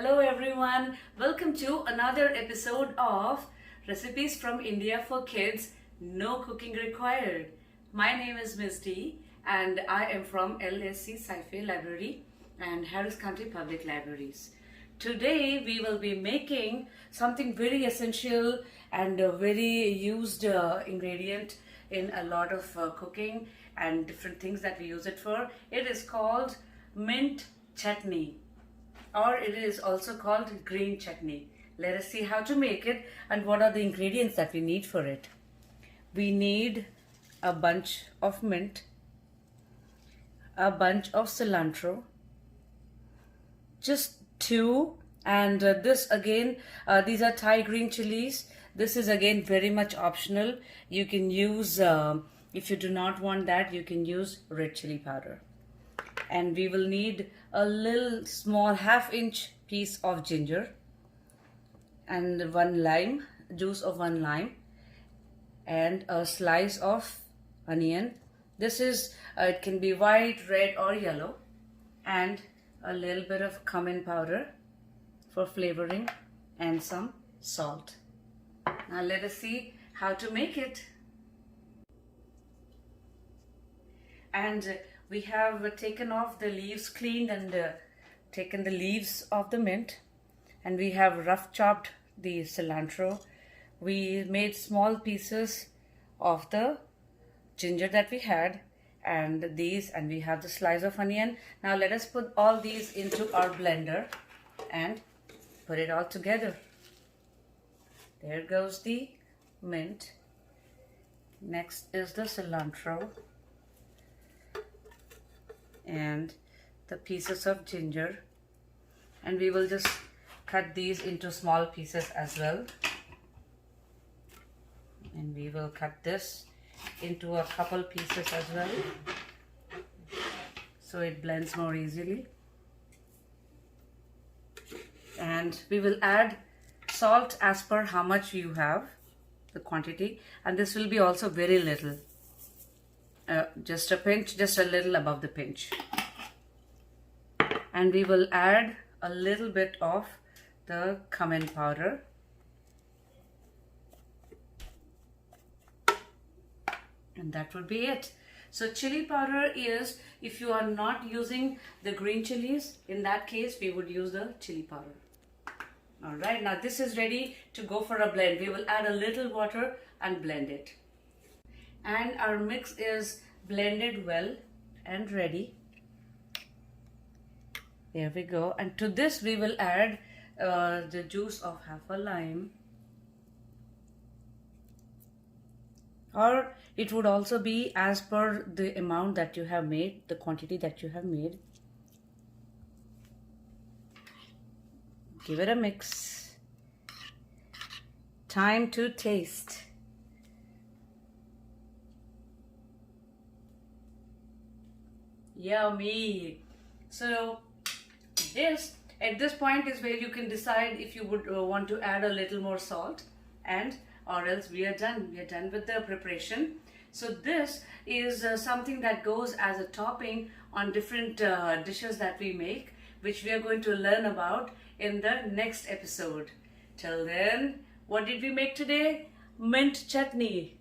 Hello everyone, welcome to another episode of Recipes from India for Kids, No Cooking Required. My name is Ms. D and I am from lsccyfairlibrary and Harris County Public Libraries. Today we will be making something very essential and a very used ingredient in a lot of cooking and different things that we use it for. It is called mint chutney, or it is also called green chutney. Let us see how to make it and what are the ingredients that we need for it. We need a bunch of mint, a bunch of cilantro, just two, and this again, these are Thai green chilies. This is again very much optional. You can use, if you do not want that, you can use red chili powder. And we will need a little small half-inch piece of ginger and one lime, juice of one lime, and a slice of onion. This is, it can be white, red or yellow, and a little bit of cumin powder for flavoring and some salt. Now let us see how to make it. And we have taken off the leaves, cleaned and taken the leaves of the mint, and we have rough chopped the cilantro. We made small pieces of the ginger that we had and these, and we have the slice of onion. Now let us put all these into our blender and put it all together. There goes the mint. Next is the cilantro and the pieces of ginger, and we will just cut these into small pieces as well, and we will cut this into a couple pieces as well so it blends more easily. And we will add salt as per how much you have, the quantity, and this will be also very little. Just a pinch, just a little above the pinch. And we will add a little bit of the cumin powder. And that would be it. So chili powder is, if you are not using the green chilies, in that case we would use the chili powder. Alright, now this is ready to go for a blend. We will add a little water and blend it. And our mix is blended well and ready. There we go. And to this we will add the juice of half a lime, or it would also be as per the amount that you have made, the quantity that you have made. Give it a mix. Time to taste. Yummy. So this, at this point, is where you can decide if you would want to add a little more salt, and or else we are done. We are done with the preparation. So this is something that goes as a topping on different dishes that we make, which we are going to learn about in the next episode. Till then, what did we make today? Mint chutney.